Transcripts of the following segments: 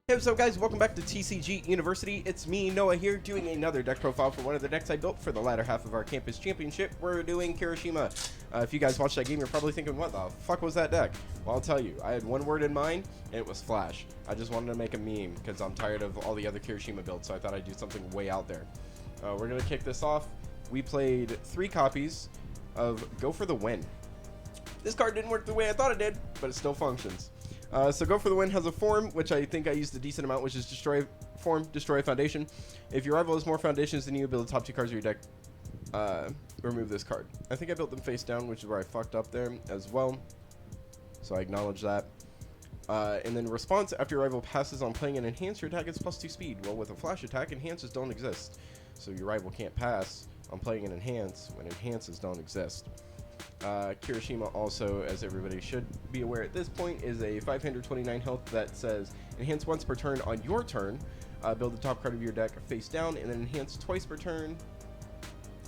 Hey, what's up guys, welcome back to TCG University. It's me, Noah, here, doing another deck profile for one of the decks I built for the latter half of our campus championship. We're doing Kirishima. If you guys watched that game, you're probably thinking, what the fuck was that deck? Well, I'll tell you, I had one word in mind, and it was Flash. I just wanted to make a meme, because I'm tired of all the other Kirishima builds, so I thought I'd do something way out there. We're going to kick this off. We played 3 copies of Go for the Win. This card didn't work the way I thought it did, but it still functions. So Go for the Win has a form, which I think I used a decent amount, which is destroy a foundation. If your rival has more foundations than you, build the top 2 cards of your deck. Remove this card. I think I built them face down, which is where I fucked up there as well. So I acknowledge that. And then response after your rival passes on playing an enhance, your attack gets +2 speed. Well, with a flash attack, enhances don't exist. So your rival can't pass on playing an enhance when enhances don't exist. Kirishima also, as everybody should be aware at this point, is a 529 health that says enhance once per turn on your turn, build the top card of your deck face down, and then enhance twice per turn,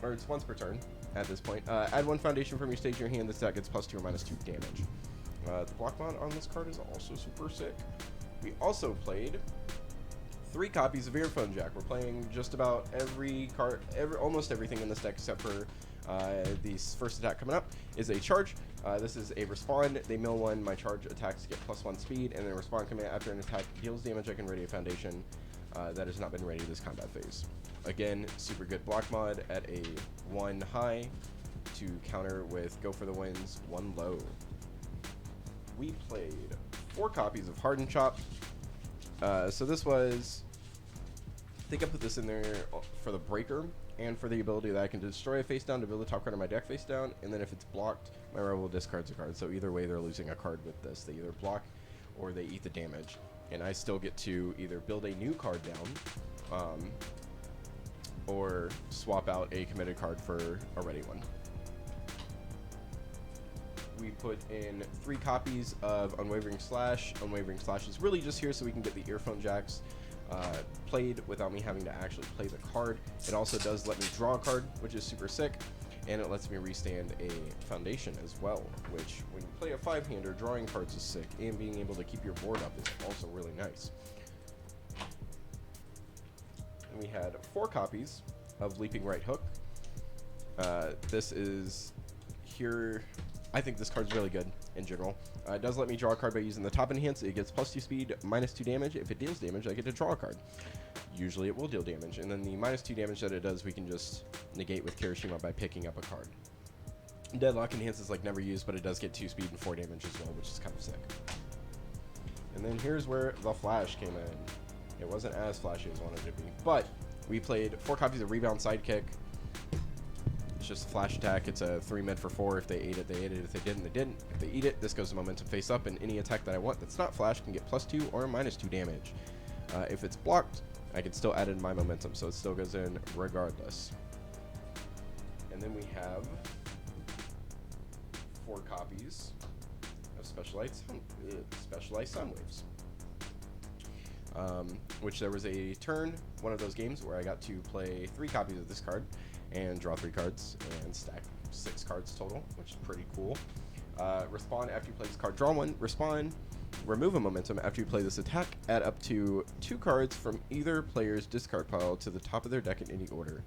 or it's once per turn at this point. Add 1 foundation from your stage to your hand. This deck gets +2 or -2 damage. The block mod on this card is also super sick. We also played 3 copies of Earphone Jack. We're playing just about every card, almost everything in this deck except for the first attack coming up is a charge. This is a respond. They mill 1. My charge attacks get +1 speed, and then respond command after an attack deals damage. I can ready a foundation that has not been ready this combat phase. Again, super good block mod at a 1 high to counter with Go for the Win's 1 low. We played 4 copies of Harden Chop. So this was, I think I put this in there for the breaker and for the ability that I can destroy a face down to build the top card of my deck face down, and then if it's blocked, my rival discards a card. So either way, they're losing a card with this. They either block or they eat the damage, and I still get to either build a new card down or swap out a committed card for a ready one. We put in 3 copies of Unwavering Slash. Unwavering Slash is really just here so we can get the Earphone Jacks played without me having to actually play the card. It also does let me draw a card, which is super sick, and it lets me restand a foundation as well, which when you play a 5-hander, drawing cards is sick, and being able to keep your board up is also really nice. And we had 4 copies of Leaping Right Hook. This is here. I think this card's really good in general. It does let me draw a card by using the top enhance. It gets +2 speed, -2 damage. If it deals damage, I get to draw a card. Usually it will deal damage, and then the -2 damage that it does, we can just negate with Kirishima by picking up a card. Deadlock enhance is like never used, but it does get 2 speed and 4 damage as well, which is kind of sick. And then here's where the Flash came in. It wasn't as flashy as I wanted it to be, but we played 4 copies of Rebound Sidekick. Just a flash attack. It's a 3 mid for 4. If they ate it, they ate it. If they didn't, they didn't. If they eat it, this goes to momentum face up, and any attack that I want that's not flash can get +2 or -2 damage. If it's blocked, I can still add in my momentum, so it still goes in regardless. And then we have 4 copies of Specialized Sunwaves. Which there was a turn, one of those games, where I got to play 3 copies of this card and draw 3 cards and stack 6 cards total, which is pretty cool. Respond after you play this card, draw 1, respond, remove a momentum after you play this attack, add up to 2 cards from either player's discard pile to the top of their deck in any order.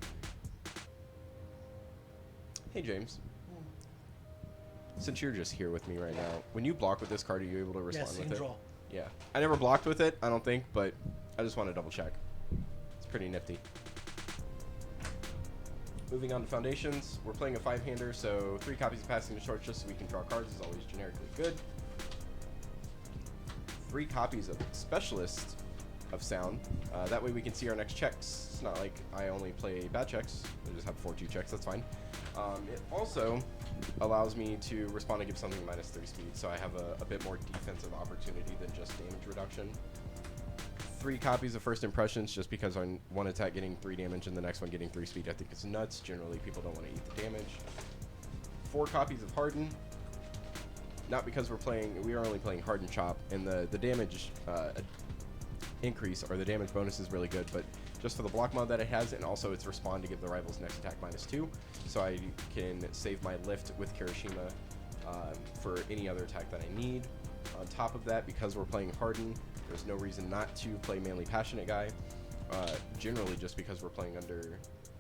Hey James. Since you're just here with me right now, when you block with this card, are you able to respond yes, with you can it? Draw. Yeah. I never blocked with it, I don't think, but I just want to double check. It's pretty nifty. Moving on to foundations, we're playing a 5-hander, so 3 copies of Passing the Torch just so we can draw cards is always generically good. 3 copies of Specialist of Sound. That way we can see our next checks. It's not like I only play bad checks. I just have 4-2 checks, that's fine. It also allows me to respond and give something -3 speed, so I have a bit more defensive opportunity than just damage reduction. 3 copies of First Impressions, just because on one attack getting 3 damage and the next one getting 3 speed, I think it's nuts. Generally, people don't want to eat the damage. 4 copies of Harden. Not because we are only playing Harden Chop, and the damage increase, or the damage bonus is really good, but just for the block mod that it has, and also its respond to give the rival's next attack -2, so I can save my lift with Kirishima for any other attack that I need. On top of that, because we're playing Harden, There's no reason not to play Manly Passionate Guy, generally just because we're playing under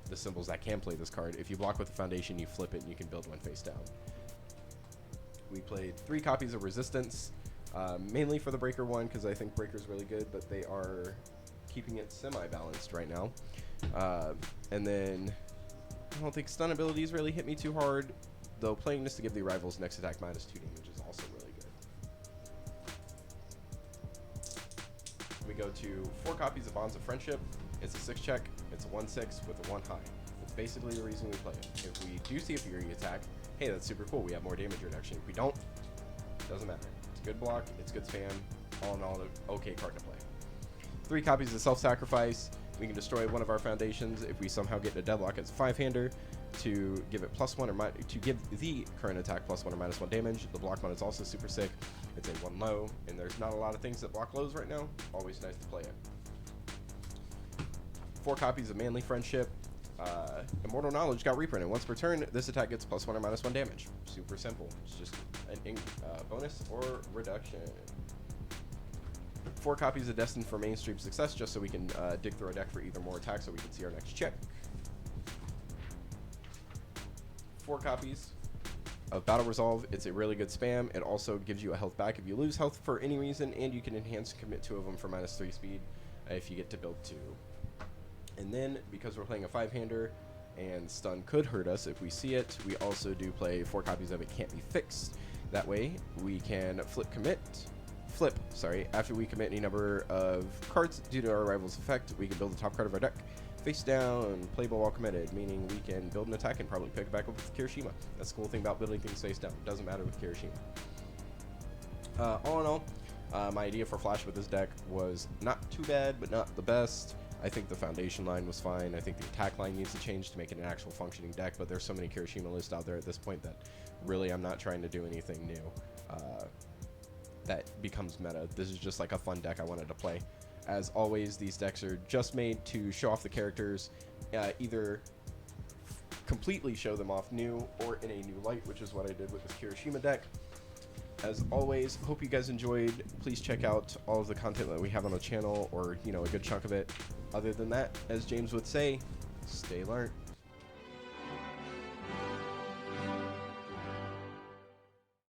the symbols that can play this card. If you block with the Foundation, you flip it and you can build one face down. We played 3 copies of Resistance, mainly for the Breaker one, because I think Breaker's really good, but they are keeping it semi-balanced right now. And then I don't think stun abilities really hit me too hard, though playing this to give the rivals next attack -2 damage is also really good. We go to 4 copies of Bonds of Friendship. It's a 6 check, it's a 1/6 with a 1 high. It's basically the reason we play it. If we do see a Fury attack, hey, that's super cool, we have more damage reduction. If we don't, it doesn't matter. It's good block, it's good spam, all in all, an okay card to play. 3 copies of Self-Sacrifice. We can destroy one of our foundations if we somehow get a deadlock as a 5-hander to give it +1 or to give the current attack +1 or -1 damage. The block mod is also super sick. It's a 1 low, and there's not a lot of things that block lows right now. Always nice to play it. 4 copies of Manly Friendship. Immortal Knowledge got reprinted. Once per turn, this attack gets +1 or -1 damage. Super simple. It's just an bonus or reduction. 4 copies of Destined for Mainstream Success, just so we can dig through our deck for either more attacks so we can see our next check. 4 copies of Battle Resolve. It's a really good spam. It also gives you a health back if you lose health for any reason, and you can enhance and commit 2 of them for -3 speed if you get to build 2. And then, because we're playing a 5-hander and stun could hurt us if we see it, we also do play 4 copies of It Can't Be Fixed. That way, we can flip, after we commit any number of cards due to our rival's effect, we can build the top card of our deck face down, playable while committed, meaning we can build an attack and probably pick it back up with Kirishima. That's the cool thing about building things face down. It doesn't matter with Kirishima. All in all, my idea for Flash with this deck was not too bad, but not the best. I think the Foundation line was fine. I think the attack line needs to change to make it an actual functioning deck, but there's so many Kirishima lists out there at this point that really I'm not trying to do anything new that becomes meta. This is just like a fun deck I wanted to play. As always, these decks are just made to show off the characters, either completely show them off new or in a new light, which is what I did with this Kirishima deck. As always, hope you guys enjoyed. Please check out all of the content that we have on the channel, or, you know, a good chunk of it. Other than that, as James would say, stay learnt.